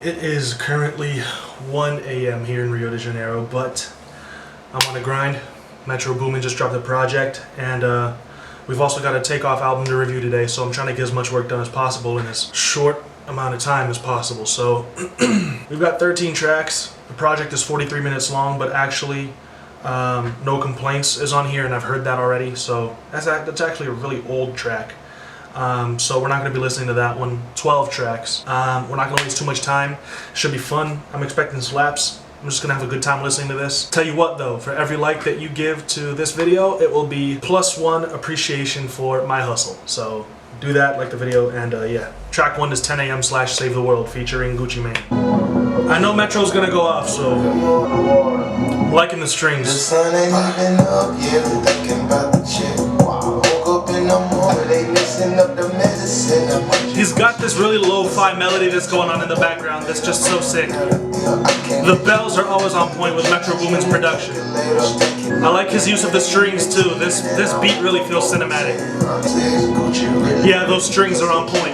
It is currently 1 a.m. here in Rio de Janeiro, but I'm on a grind. Metro Boomin just dropped a project, and we've also got a Takeoff album to review today, so I'm trying to get as much work done as possible in as short amount of time as possible. So we've got 13 tracks. The project is 43 minutes long, but actually No Complaints is on here, and I've heard that already, so that's actually a really old track. So we're not going to be listening to that one. 12 tracks. We're not going to waste too much time. Should be fun. I'm expecting slaps. I'm just going to have a good time listening to this. Tell you what though, for every like that you give to this video, it will be +1 appreciation for my hustle. So do that, like the video, and yeah. Track 1 is 10 a.m. / Save the World featuring Gucci Mane. I know Metro's going to go off, so I'm liking the strings. The sun ain't even up yet, I'm thinking about the chick. Woke up in the morning, they mixing up the medicine. He's got this really lo-fi melody that's going on in the background that's just so sick. The bells are always on point with Metro Boomin's production. I like his use of the strings too. This beat really feels cinematic. Yeah, those strings are on point.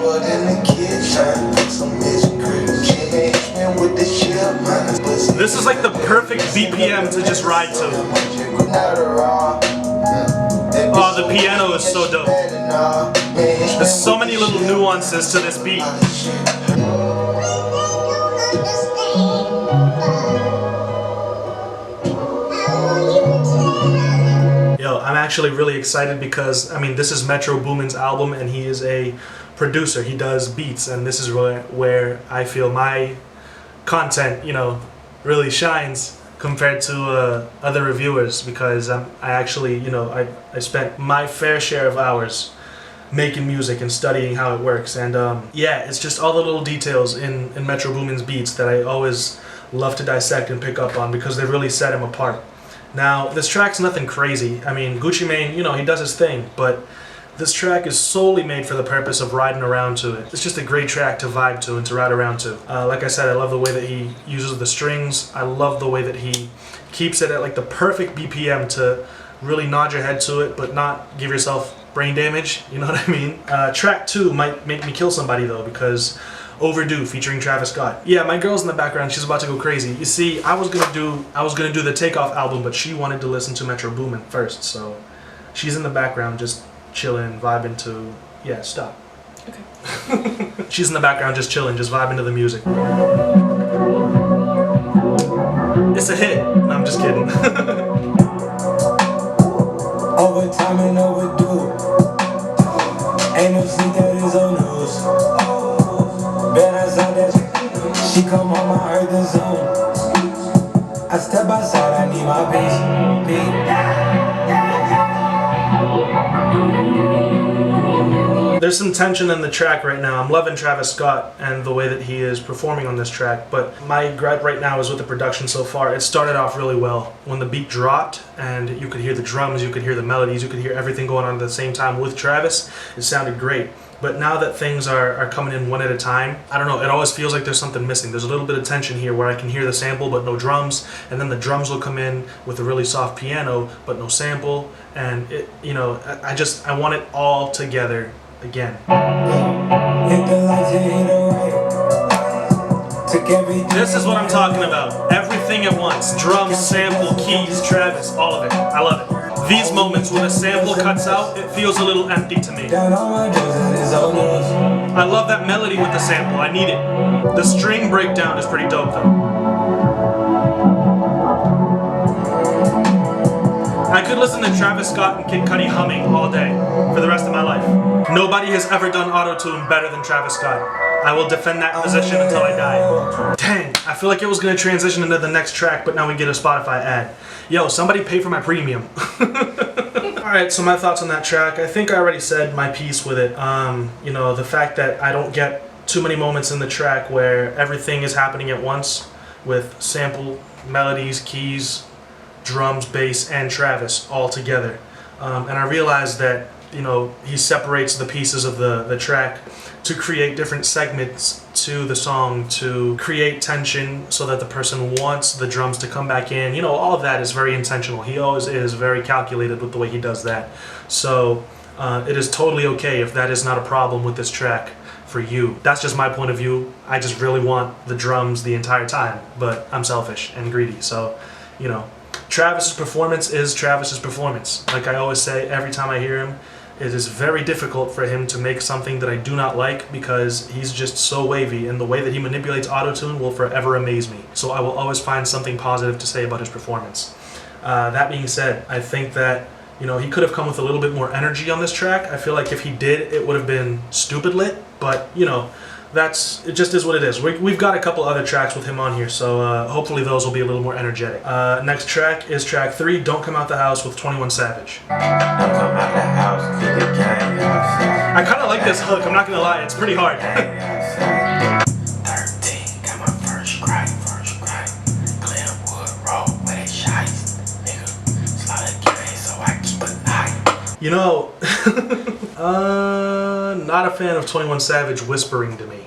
This is like the perfect BPM to just ride to. Oh, the piano is so dope. There's so many little nuances to this beat. Yo, I'm actually really excited because, I mean, this is Metro Boomin's album and he is a producer. He does beats, and this is where I feel my content, you know, really shines compared to other reviewers, because I actually, you know, I spent my fair share of hours making music and studying how it works, and yeah, it's just all the little details in Metro Boomin's beats that I always love to dissect and pick up on, because they really set him apart. Now, this track's nothing crazy. I mean, Gucci Mane, you know, he does his thing, but this track is solely made for the purpose of riding around to it. It's just a great track to vibe to and to ride around to. Like I said, I love the way that he uses the strings. I love the way that he keeps it at like the perfect BPM to really nod your head to it, but not give yourself brain damage, you know what I mean? Track 2 might make me kill somebody though, because Overdue featuring Travis Scott. Yeah, my girl's in the background, she's about to go crazy. You see, I was gonna do the Takeoff album, but she wanted to listen to Metro Boomin first, so she's in the background just chilling, vibing to, yeah, stop. Okay. She's in the background just chilling, just vibing to the music. It's a hit. No, I'm just kidding. Overtime and overdue. Ain't no sleep that is on news. Bet I saw that she come home, I heard the zone. I step outside, I need my peace. There's some tension in the track right now. I'm loving Travis Scott and the way that he is performing on this track, but my gripe right now is with the production so far. It started off really well. When the beat dropped and you could hear the drums, you could hear the melodies, you could hear everything going on at the same time with Travis, it sounded great. But now that things are coming in one at a time, I don't know, it always feels like there's something missing. There's a little bit of tension here where I can hear the sample but no drums, and then the drums will come in with a really soft piano but no sample, and it, you know, I want it all together again. This is what I'm talking about. Everything at once. Drums, sample, keys, Travis, all of it. I love it. These moments when a sample cuts out, it feels a little empty to me. I love that melody with the sample. I need it. The string breakdown is pretty dope though. I could listen to Travis Scott and Kid Cudi humming all day for the rest of my life. Nobody has ever done auto-tune better than Travis Scott. I will defend that position until I die. Dang, I feel like it was going to transition into the next track, but now we get a Spotify ad. Yo, somebody pay for my premium. Alright, so my thoughts on that track. I think I already said my piece with it. You know, the fact that I don't get too many moments in the track where everything is happening at once with sample, melodies, keys, drums, bass, and Travis all together. And I realized that, you know, he separates the pieces of the track to create different segments to the song, to create tension so that the person wants the drums to come back in. You know, all of that is very intentional. He always is very calculated with the way he does that. So it is totally okay if that is not a problem with this track. for you. That's just my point of view. I just really want the drums the entire time, but I'm selfish and greedy. So, you know, Travis's performance is Travis's performance. Like I always say, every time I hear him, it is very difficult for him to make something that I do not like because he's just so wavy, and the way that he manipulates autotune will forever amaze me. So I will always find something positive to say about his performance. That being said, I think that, you know, he could have come with a little bit more energy on this track. I feel like if he did, it would have been stupid lit, but, you know, it just is what it is. We've got a couple other tracks with him on here, so hopefully those will be a little more energetic. Next track is track 3, Don't Come Out the House with 21 Savage. Don't come out the house, keep the gang outside. I kind of like this hook, I'm not gonna lie, it's pretty hard. 13, got my first crack. Glenwood Road, where they shice. Nigga, slaughter gang, so I keep an eye. You know, not a fan of 21 Savage whispering to me.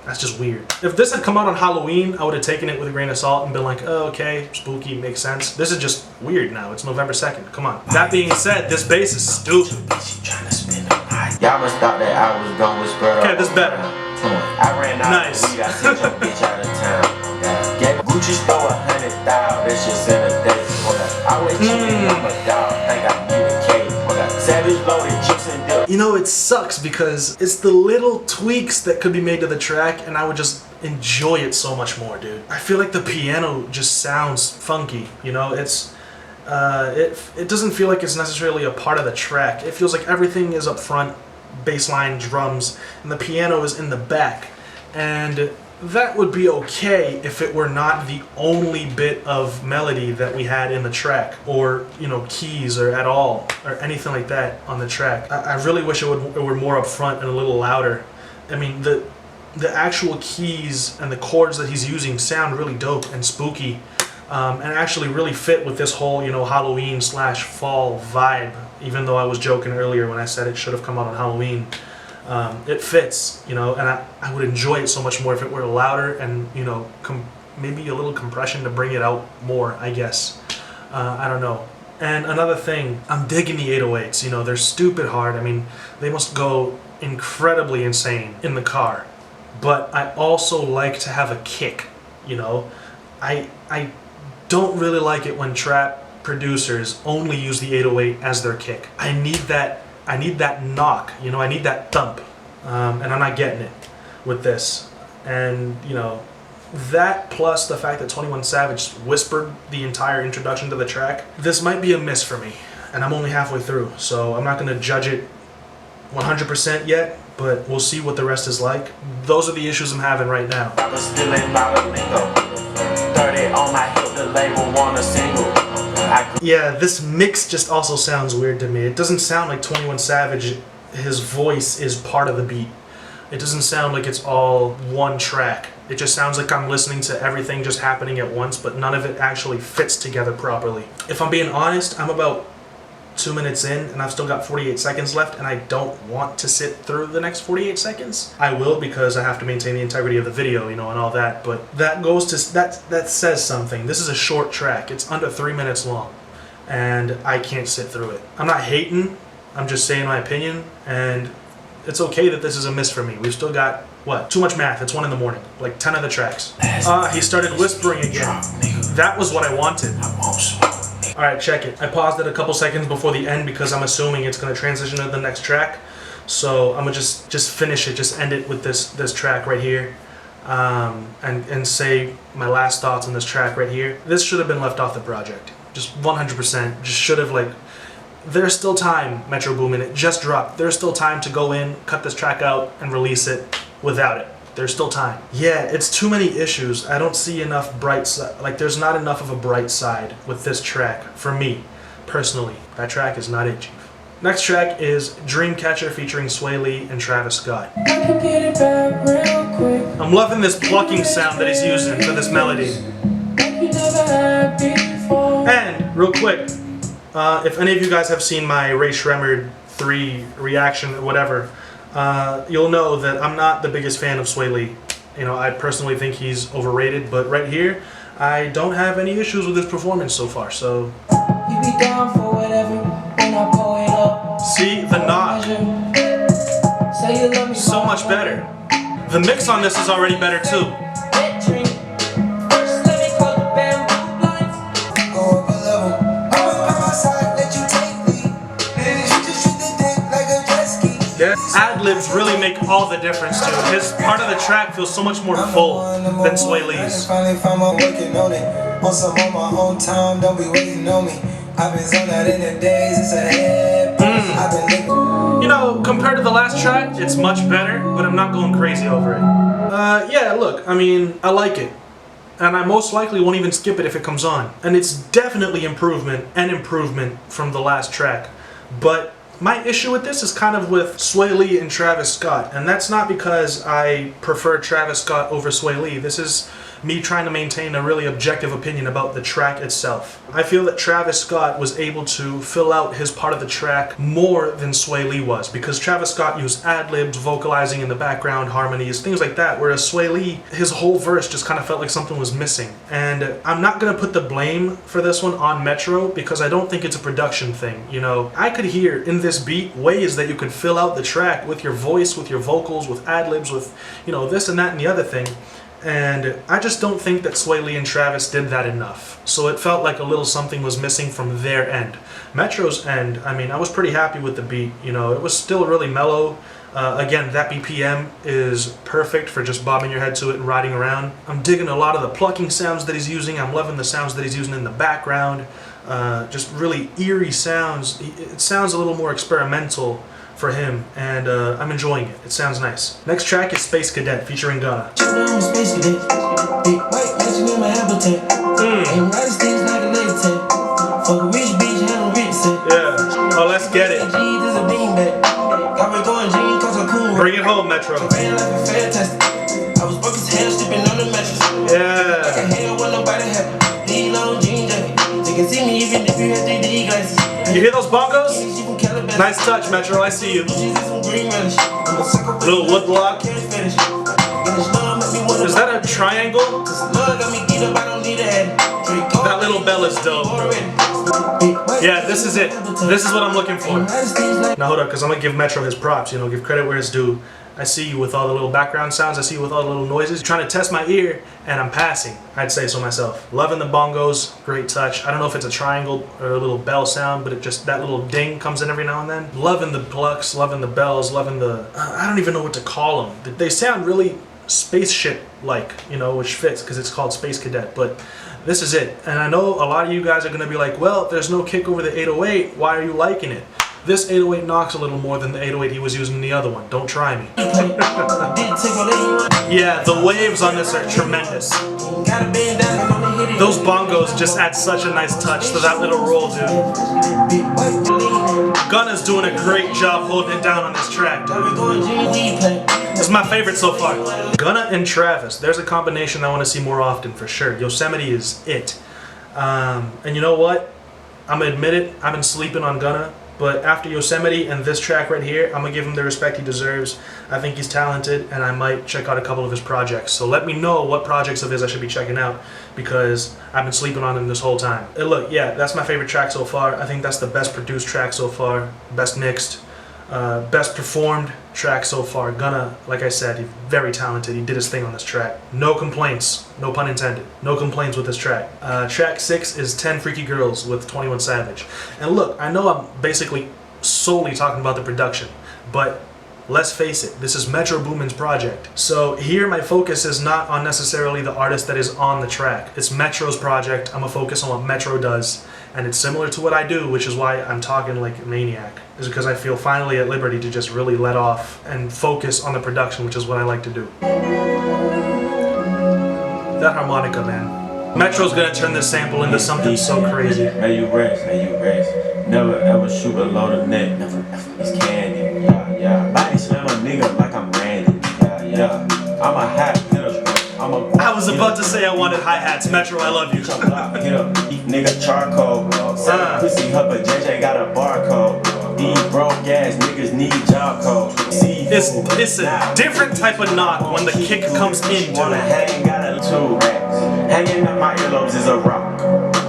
That's just weird. If this had come out on Halloween, I would have taken it with a grain of salt and been like, oh, okay, spooky, makes sense. This is just weird now. It's November 2nd. Come on. That being said, this bass is stupid. Y'all must thought that I was gonna whisper. Okay, this is better. I ran out. Nice. I sent your bitch out of town. Gave Gucci store 100,000. That shit in a day. I was cheating on my dog. Think I need a cake. Savage loaded chips and dip. You know, it sucks because it's the little tweaks that could be made to the track and I would just enjoy it so much more, dude. I feel like the piano just sounds funky, you know? It doesn't feel like it's necessarily a part of the track. It feels like everything is up front, bass line, drums, and the piano is in the back. And that would be okay if it were not the only bit of melody that we had in the track, or, you know, keys or at all, or anything like that on the track. I really wish it were more up front and a little louder. I mean, the actual keys and the chords that he's using sound really dope and spooky, and actually really fit with this whole, you know, Halloween/fall vibe, even though I was joking earlier when I said it should have come out on Halloween. It fits, you know, and I would enjoy it so much more if it were louder and, you know, maybe a little compression to bring it out more, I guess. I don't know. And another thing, I'm digging the 808s, you know, they're stupid hard. I mean, they must go incredibly insane in the car. But I also like to have a kick, you know. I don't really like it when trap producers only use the 808 as their kick. I need that knock, you know, I need that thump, and I'm not getting it with this. And, you know, that plus the fact that 21 Savage whispered the entire introduction to the track, this might be a miss for me, and I'm only halfway through, so I'm not going to judge it 100% yet, but we'll see what the rest is like. Those are the issues I'm having right now. I was still in lingo. 30 on my hip, the label want a single. Yeah, this mix just also sounds weird to me. It doesn't sound like 21 Savage, his voice is part of the beat. It doesn't sound like it's all one track. It just sounds like I'm listening to everything just happening at once, but none of it actually fits together properly. If I'm being honest, I'm about 2 minutes in and I've still got 48 seconds left and I don't want to sit through the next 48 seconds. I will, because I have to maintain the integrity of the video, you know, and all that, but that goes to, that says something. This is a short track. It's under 3 minutes long and I can't sit through it. I'm not hating, I'm just saying my opinion, and it's okay that this is a miss for me. We've still got, what, too much math. It's 1 in the morning, like 10 other tracks. He started whispering again. That was what I wanted. Alright, check it. I paused it a couple seconds before the end because I'm assuming it's going to transition to the next track. So I'm going to just finish it, just end it with this track right here. And say my last thoughts on this track right here. This should have been left off the project. Just 100%. Just should have, like... There's still time, Metro Boomin. It just dropped. There's still time to go in, cut this track out, and release it without it. There's still time. Yeah, it's too many issues. I don't see enough bright side. Like, there's not enough of a bright side with this track, for me, personally. That track is not it, Chief. Next track is Dreamcatcher featuring Sway Lee and Travis Scott. I'm loving this plucking sound that he's using for this melody. And, real quick, if any of you guys have seen my Ray Shremmerd 3 reaction or whatever, you'll know that I'm not the biggest fan of Sway Lee. You know, I personally think he's overrated, but right here, I don't have any issues with his performance so far, so... You be down for whatever when I pull it up. See, the knock. So much better. The mix on this is already better too. Yeah. Ad-libs really make all the difference too. His part of the track feels so much more full than Sway Lee's. You know, compared to the last track, it's much better, but I'm not going crazy over it. Yeah, look, I mean, I like it. And I most likely won't even skip it if it comes on. And it's definitely improvement from the last track. But my issue with this is kind of with Sway Lee and Travis Scott. And that's not because I prefer Travis Scott over Sway Lee. This is me trying to maintain a really objective opinion about the track itself. I feel that Travis Scott was able to fill out his part of the track more than Sway Lee was, because Travis Scott used ad-libs, vocalizing in the background, harmonies, things like that, whereas Sway Lee, his whole verse just kind of felt like something was missing. And I'm not going to put the blame for this one on Metro, because I don't think it's a production thing. You know, I could hear in this beat ways that you could fill out the track with your voice, with your vocals, with ad-libs, with, you know, this and that and the other thing. And I just don't think that Sway Lee and Travis did that enough. So it felt like a little something was missing from their end. Metro's end, I mean, I was pretty happy with the beat. You know, it was still really mellow. Again, that BPM is perfect for just bobbing your head to it and riding around. I'm digging a lot of the plucking sounds that he's using. I'm loving the sounds that he's using in the background. Just really eerie sounds. It sounds a little more experimental for him, and I'm enjoying it. It sounds nice. Next track is Space Cadet featuring Gunna. Yeah. Oh, let's get it. Bring it home, Metro. Yeah. You hear those bongos? Nice touch, Metro. I see you. Little wood block. Is that a triangle? That little bell is dope, bro. Yeah, this is it. This is what I'm looking for. Now hold up, because I'm going to give Metro his props, you know, give credit where it's due. I see you with all the little background sounds, I see you with all the little noises. You're trying to test my ear, and I'm passing. I'd say so myself. Loving the bongos, great touch. I don't know if it's a triangle or a little bell sound, but it just, that little ding comes in every now and then. Loving the plucks, loving the bells, loving the, I don't even know what to call them. They sound really spaceship-like, you know, which fits because it's called Space Cadet, but this is it. And I know a lot of you guys are going to be like, well, if there's no kick over the 808, why are you liking it? This 808 knocks a little more than the 808 he was using in the other one. Don't try me. Yeah, the waves on this are tremendous. Those bongos just add such a nice touch to that little roll, dude. Gunna's doing a great job holding it down on this track, dude. It's my favorite so far. Gunna and Travis, there's a combination I want to see more often for sure. Yosemite is it. And you know what? I'm gonna admit it, I've been sleeping on Gunna. But after Yosemite and this track right here, I'm going to give him the respect he deserves. I think he's talented, and I might check out a couple of his projects. So let me know what projects of his I should be checking out, because I've been sleeping on him this whole time. And look, yeah, that's my favorite track so far. I think that's the best produced track so far, best mixed, best performed track so far. Gunna, like I said, he's very talented. He did his thing on this track. No complaints, no pun intended. No complaints with this track. Track 6 is 10 Freaky Girls with 21 Savage. And look, I know I'm basically solely talking about the production, but let's face it, this is Metro Boomin's project. So here my focus is not on necessarily the artist that is on the track. It's Metro's project. I'm gonna focus on what Metro does. And it's similar to what I do, which is why I'm talking like a maniac. Is because I feel finally at liberty to just really let off and focus on the production, which is what I like to do. That harmonica, man. Metro's gonna turn this sample into something so crazy. May you rest, may you rest. Never ever shoot below the neck. Never it's candy. Yeah, yeah. I ain't slam a nigga like I'm Randy. Yeah, yeah. I'm a hat hitter. I was about to say I wanted hi-hats. Metro, I love you. Nigga charcoal. Pussy hubba, JJ got a barcode. These broke ass niggas need job code. It's a different type of knock when the kick comes in. Hanging up my earlobes is a rock.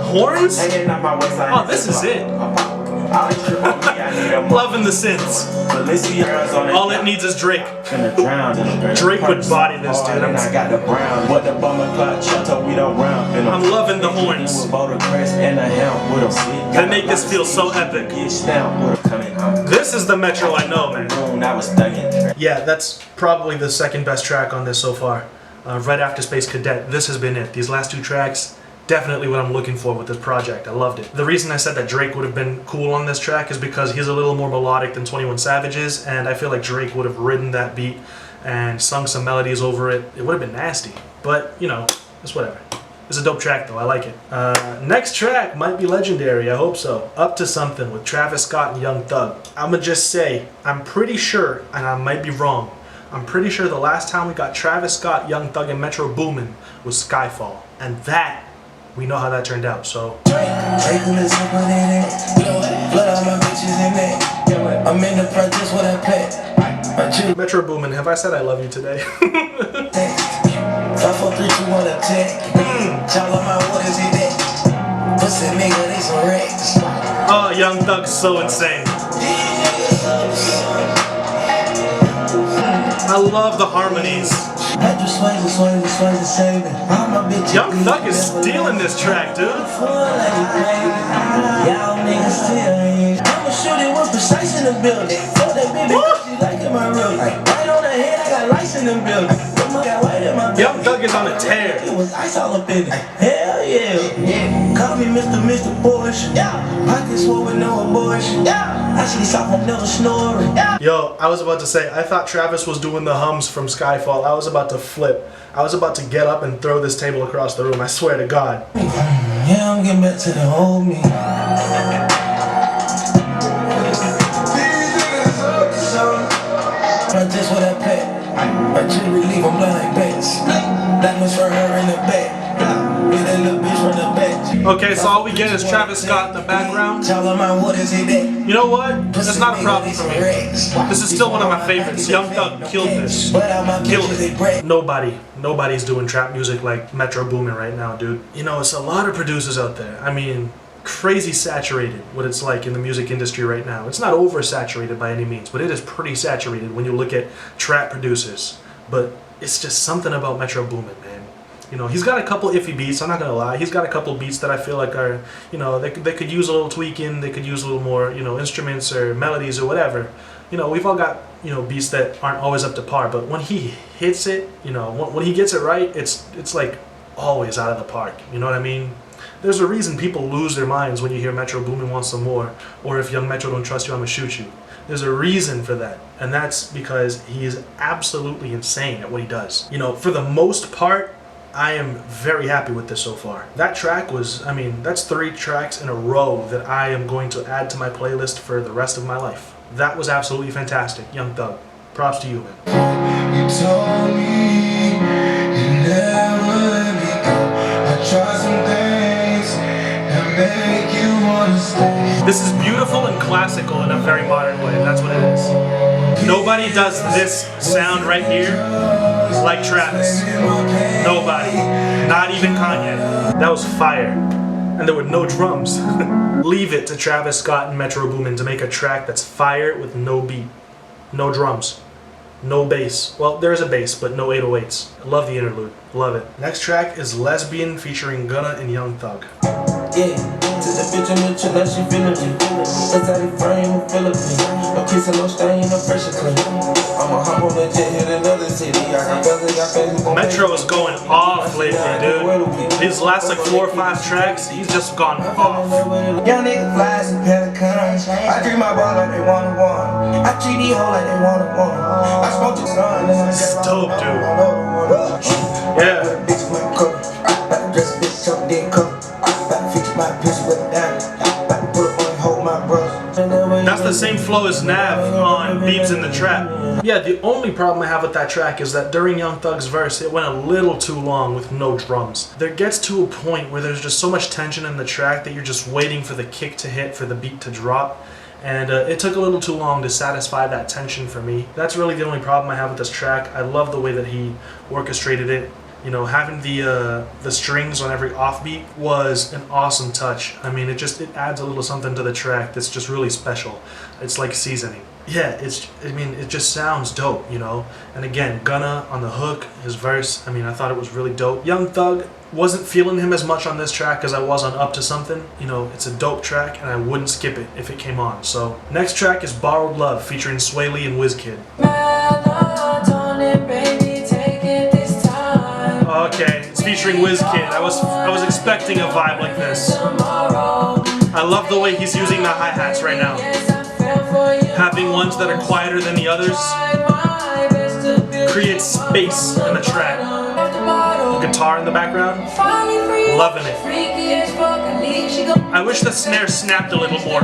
Horns? Hanging up my waistline. Oh, this is it. I like trip on me, I need a Loving the synths. All it needs is Drake. Drake would body this, dude. I got the brown. What the bummer clock shelter, we don't round. I'm loving the horns. They make this feel so epic. This is the Metro I know, man. Yeah, that's probably the second best track on this so far. Right after Space Cadet, this has been it. These last two tracks, definitely what I'm looking for with this project. I loved it. The reason I said that Drake would have been cool on this track is because he's a little more melodic than 21 Savage is, and I feel like Drake would have ridden that beat and sung some melodies over it. It would have been nasty, but you know, it's whatever. It's a dope track though, I like it. Next track might be legendary, I hope so. Up to Something with Travis Scott and Young Thug. I'ma just say, I'm pretty sure, and I might be wrong, I'm pretty sure the last time we got Travis Scott, Young Thug, and Metro Boomin was Skyfall. And that, we know how that turned out, so. Metro Boomin, have I said I love you today? Oh, Young Thug's so insane. I love the harmonies. Young Thug is stealing this track, dude. Young Thug is on a tear. Hell yeah. Call me Mr. Porsche. Pockets full with no abortion. I see something never snoring. Yo, I was about to say, I thought Travis was doing the hums from Skyfall. I was about to flip. I was about to get up and throw this table across the room. I swear to God. Yeah, I'm getting back to the old me. Just what I pay. I just relieve, I'm blind like bats. That much for her in the back. Get that little bitch from the back. Okay, so all we get is Travis Scott in the background. You know what? That's not a problem for me. This is still one of my favorites. Young Thug killed this. Killed it. Nobody's doing trap music like Metro Boomin right now, dude. You know, it's a lot of producers out there. I mean, crazy saturated what it's like in the music industry right now. It's not oversaturated by any means, but it is pretty saturated when you look at trap producers. But it's just something about Metro Boomin, man. You know, he's got a couple iffy beats, I'm not gonna lie. He's got a couple beats that I feel like are, you know, they could use a little tweaking, they could use a little more, you know, instruments or melodies or whatever. You know, we've all got, you know, beats that aren't always up to par, but when he hits it, you know, when he gets it right, it's like always out of the park. You know what I mean? There's a reason people lose their minds when you hear Metro Boomin wants some more, or if Young Metro don't trust you, I'ma shoot you. There's a reason for that, and that's because he is absolutely insane at what he does. You know, for the most part, I am very happy with this so far. That track was, I mean, that's 3 tracks in a row that I am going to add to my playlist for the rest of my life. That was absolutely fantastic, Young Thug. Props to you, man. You told me you never let me go. I tried some things that make you wanna stay. This is beautiful and classical in a very modern way. That's what it is. Nobody does this sound right here like Travis. Nobody. Not even Kanye. That was fire. And there were no drums. Leave it to Travis Scott and Metro Boomin to make a track that's fire with no beat. No drums. No bass. Well, there is a bass, but no 808s. I love the interlude. Love it. Next track is Lesbian featuring Gunna and Young Thug. Yeah, to the bitch in the chill, she feeling me. Exotic frame of Philippines. No kissing, no stain, no pressure clean. I'm a hop on the jet, hit another city. Metro is going off lately, dude. These last like 4 or 5 tracks, he's just gone off. Young niggas flies and pelicans. I treat my ball like they wanna one. I treat these hoes like they wanna one. I smoke the sun and I This is dope, dude. Yeah. That's the same flow as Nav on Beeps in the Trap. Yeah, the only problem I have with that track is that during Young Thug's verse, it went a little too long with no drums. There gets to a point where there's just so much tension in the track that you're just waiting for the kick to hit, for the beat to drop. And it took a little too long to satisfy that tension for me. That's really the only problem I have with this track. I love the way that he orchestrated it. You know, having the strings on every offbeat was an awesome touch. I mean, it adds a little something to the track that's just really special. It's like seasoning. Yeah, it just sounds dope, you know. And again, Gunna on the hook, his verse, I mean, I thought it was really dope. Young Thug, wasn't feeling him as much on this track as I was on Up to Something. You know, it's a dope track and I wouldn't skip it if it came on. So next track is Borrowed Love featuring Sway Lee and Wizkid. Okay, it's featuring Wizkid. I was expecting a vibe like this. I love the way he's using the hi-hats right now. Having ones that are quieter than the others creates space in the track. The guitar in the background, loving it. I wish the snare snapped a little more.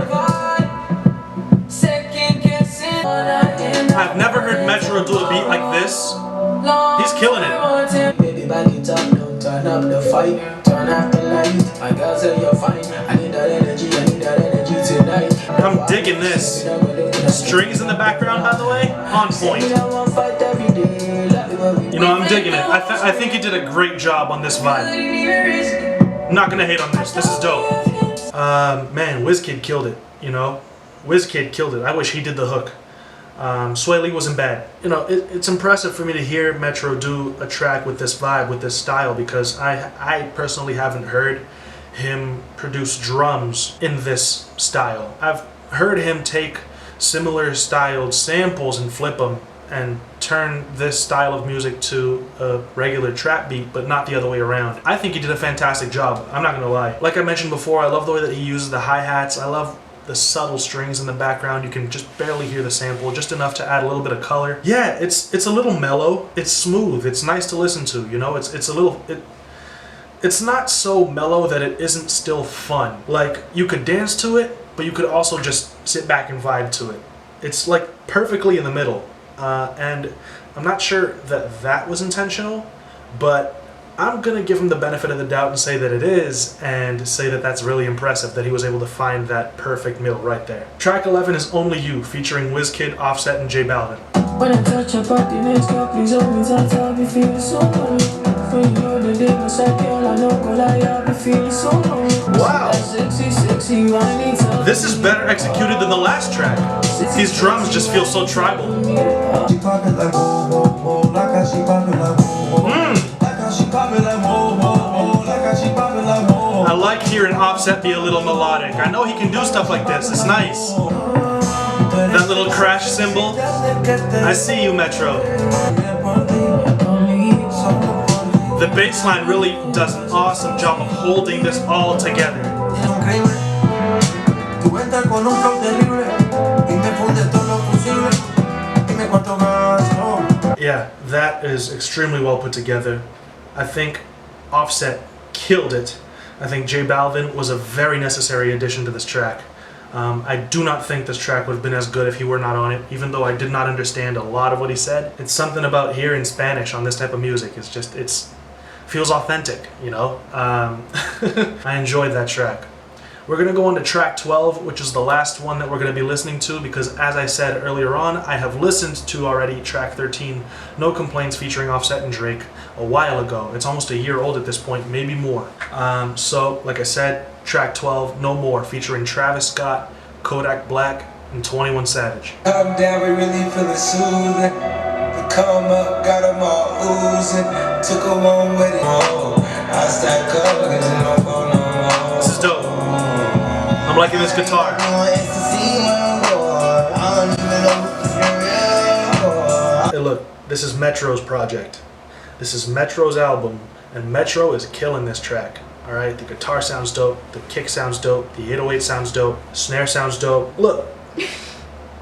I've never heard Metro do a beat like this. He's killing it. Baby, back it up, don't turn up the fight. Turn off the light. My girl say you're fine. I need that energy tonight. I'm digging this. The strings in the background, by the way, on point. You know, I'm digging it. I think he did a great job on this vibe. I'm not gonna hate on this. This is dope. Man, Wizkid killed it. You know, Wizkid killed it. I wish he did the hook. Sway Lee wasn't bad. You know, it's impressive for me to hear Metro do a track with this vibe, with this style, because I personally haven't heard him produce drums in this style. I've heard him take similar styled samples and flip them and turn this style of music to a regular trap beat, but not the other way around. I think he did a fantastic job, I'm not gonna lie. Like I mentioned before, I love the way that he uses the hi-hats. I love the subtle strings in the background. You can just barely hear the sample, just enough to add a little bit of color. Yeah, it's a little mellow. It's smooth. It's nice to listen to, you know? It's not so mellow that it isn't still fun. Like, you could dance to it, but you could also just sit back and vibe to it. It's like perfectly in the middle. And I'm not sure that that was intentional, but I'm gonna give him the benefit of the doubt and say that it is, and say that that's really impressive that he was able to find that perfect middle right there. Track 11 is Only You, featuring Wizkid, Offset, and J Balvin. When I touch your body, next girl, please hold me tight, I'll be feeling so good. When you know the day, my side girl, I know go lie, I'll be feeling so good. Wow! Sexy, whiny, This is better executed than the last track. These drums just feel so tribal. I like hearing Offset be a little melodic. I know he can do stuff like this. It's nice. That little crash cymbal. I see you, Metro. The bass line really does an awesome job of holding this all together. Yeah, that is extremely well put together. I think Offset killed it. I think J Balvin was a very necessary addition to this track. I do not think this track would have been as good if he were not on it, even though I did not understand a lot of what he said. It's something about hearing Spanish on this type of music. It's feels authentic, you know? I enjoyed that track. We're going to go on to track 12, which is the last one that we're going to be listening to, because as I said earlier on, I have listened to already track 13, No Complaints, featuring Offset and Drake, a while ago. It's almost a year old at this point, maybe more. So, like I said, track 12, No More, featuring Travis Scott, Kodak Black, and 21 Savage. I'm down, we really feeling soothing. We come up, got them all oozing. Took them on with it. I stack up, cause you don't go no more. This is dope. I'm liking this guitar. Hey look, this is Metro's project. This is Metro's album, and Metro is killing this track. Alright, the guitar sounds dope, the kick sounds dope, the 808 sounds dope, snare sounds dope. Look,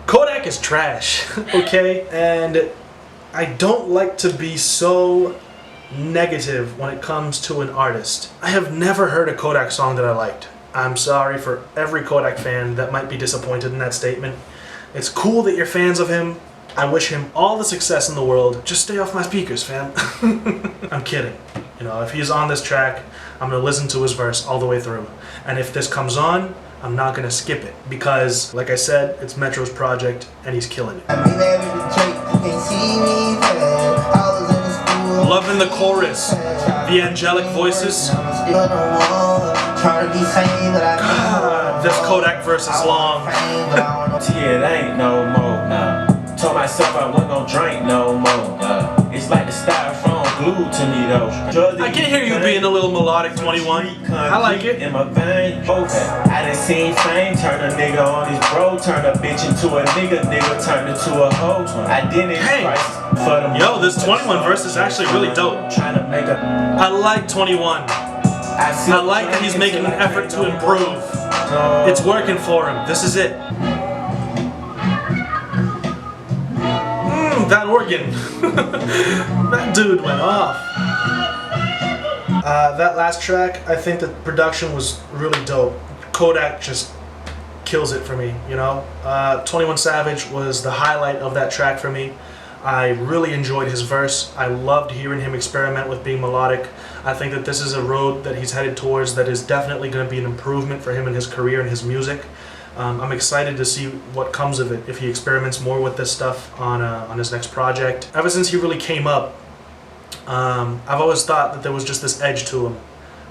Kodak is trash, okay? And I don't like to be so negative when it comes to an artist. I have never heard a Kodak song that I liked. I'm sorry for every Kodak fan that might be disappointed in that statement. It's cool that you're fans of him. I wish him all the success in the world. Just stay off my speakers, fam. I'm kidding. You know, if he's on this track, I'm gonna listen to his verse all the way through. And if this comes on, I'm not gonna skip it. Because, like I said, it's Metro's project, and he's killing it. I mean, every Drake, you can't see me, I was in the school. Loving the chorus, the angelic voices. God, this Kodak verse is long. Yeah, it ain't no more. Told myself I wasn't gonna drink no more. It's like the styrofoam glued to me though. I can hear you being a little melodic, 21. I like it. In my vein. I done seen fame turn a nigga on his bro, turn a bitch into a nigga turn into a hoe. I didn't price for them. Yo, this 21 verse is actually really dope. Trying to make a. I like 21. I like that he's making an effort to improve. It's working for him. This is it. That organ. That dude went off. That last track, I think the production was really dope. Kodak just kills it for me, you know? 21 Savage was the highlight of that track for me. I really enjoyed his verse. I loved hearing him experiment with being melodic. I think that this is a road that he's headed towards that is definitely going to be an improvement for him in his career and his music. I'm excited to see what comes of it if he experiments more with this stuff on his next project. Ever since he really came up, I've always thought that there was just this edge to him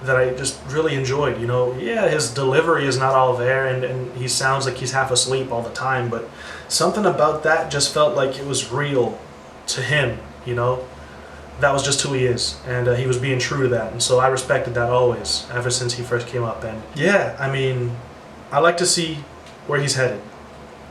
that I just really enjoyed. You know, yeah, his delivery is not all there, and he sounds like he's half asleep all the time, but something about that just felt like it was real to him, you know? That was just who he is, and he was being true to that, and so I respected that always, ever since he first came up. And yeah, I mean, I like to see where he's headed.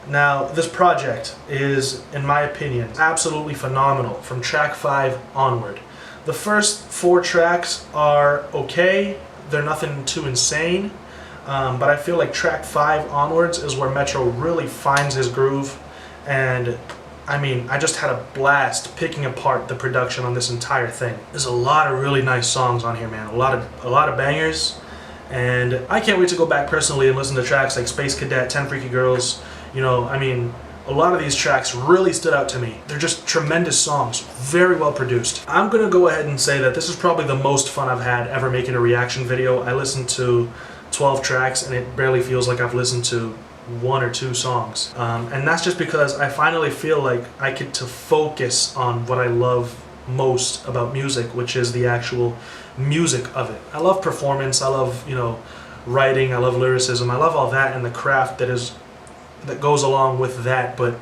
Now, this project is, in my opinion, absolutely phenomenal from track 5 onward. The first 4 tracks are okay, they're nothing too insane, but I feel like track 5 onwards is where Metro really finds his groove, and I mean, I just had a blast picking apart the production on this entire thing. There's a lot of really nice songs on here, man, a lot of bangers. And I can't wait to go back personally and listen to tracks like Space Cadet, 10 Freaky Girls. You know, I mean, a lot of these tracks really stood out to me. They're just tremendous songs, very well produced. I'm gonna go ahead and say that this is probably the most fun I've had ever making a reaction video. I listened to 12 tracks and it barely feels like I've listened to 1 or 2 songs. And that's just because I finally feel like I get to focus on what I love most about music, which is the actual music of it. I love performance, I love, you know, writing, I love lyricism, I love all that and the craft that goes along with that, but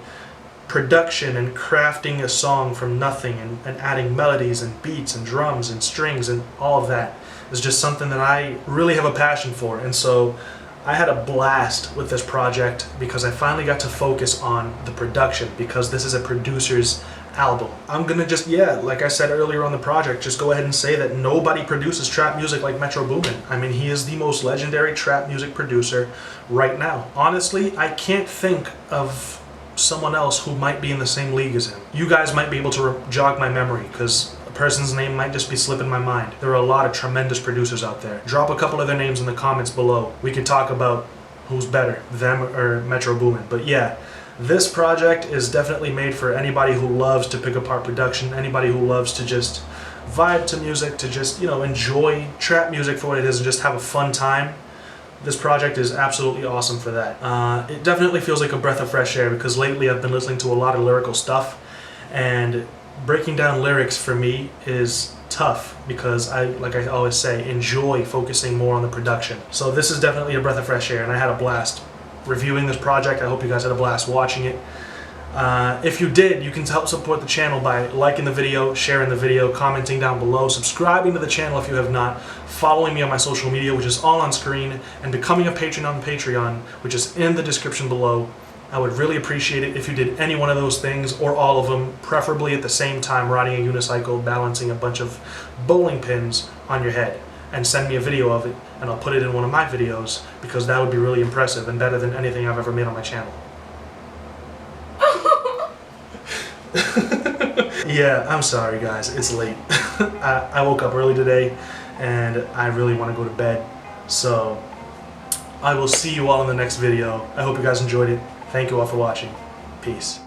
production and crafting a song from nothing and adding melodies and beats and drums and strings and all of that is just something that I really have a passion for. And so I had a blast with this project because I finally got to focus on the production, because this is a producer's album. I'm gonna just, yeah, like I said earlier on the project, just go ahead and say that nobody produces trap music like Metro Boomin. I mean, he is the most legendary trap music producer right now. Honestly, I can't think of someone else who might be in the same league as him. You guys might be able to jog my memory, because a person's name might just be slipping my mind. There are a lot of tremendous producers out there. Drop a couple of their names in the comments below. We could talk about who's better, them or Metro Boomin. But yeah, this project is definitely made for anybody who loves to pick apart production, anybody who loves to just vibe to music, to just, you know, enjoy trap music for what it is and just have a fun time. This project is absolutely awesome for that. It definitely feels like a breath of fresh air, because lately I've been listening to a lot of lyrical stuff, and breaking down lyrics for me is tough because I, like I always say, enjoy focusing more on the production. So this is definitely a breath of fresh air, and I had a blast reviewing this project. I hope you guys had a blast watching it. If you did, you can help support the channel by liking the video, sharing the video, commenting down below, subscribing to the channel if you have not, following me on my social media, which is all on screen, and becoming a patron on Patreon, which is in the description below. I would really appreciate it if you did any one of those things, or all of them, preferably at the same time, riding a unicycle, balancing a bunch of bowling pins on your head, and send me a video of it, and I'll put it in one of my videos, because that would be really impressive and better than anything I've ever made on my channel. Yeah, I'm sorry guys, it's late. I woke up early today and I really want to go to bed, so I will see you all in the next video. I hope you guys enjoyed it. Thank you all for watching. Peace.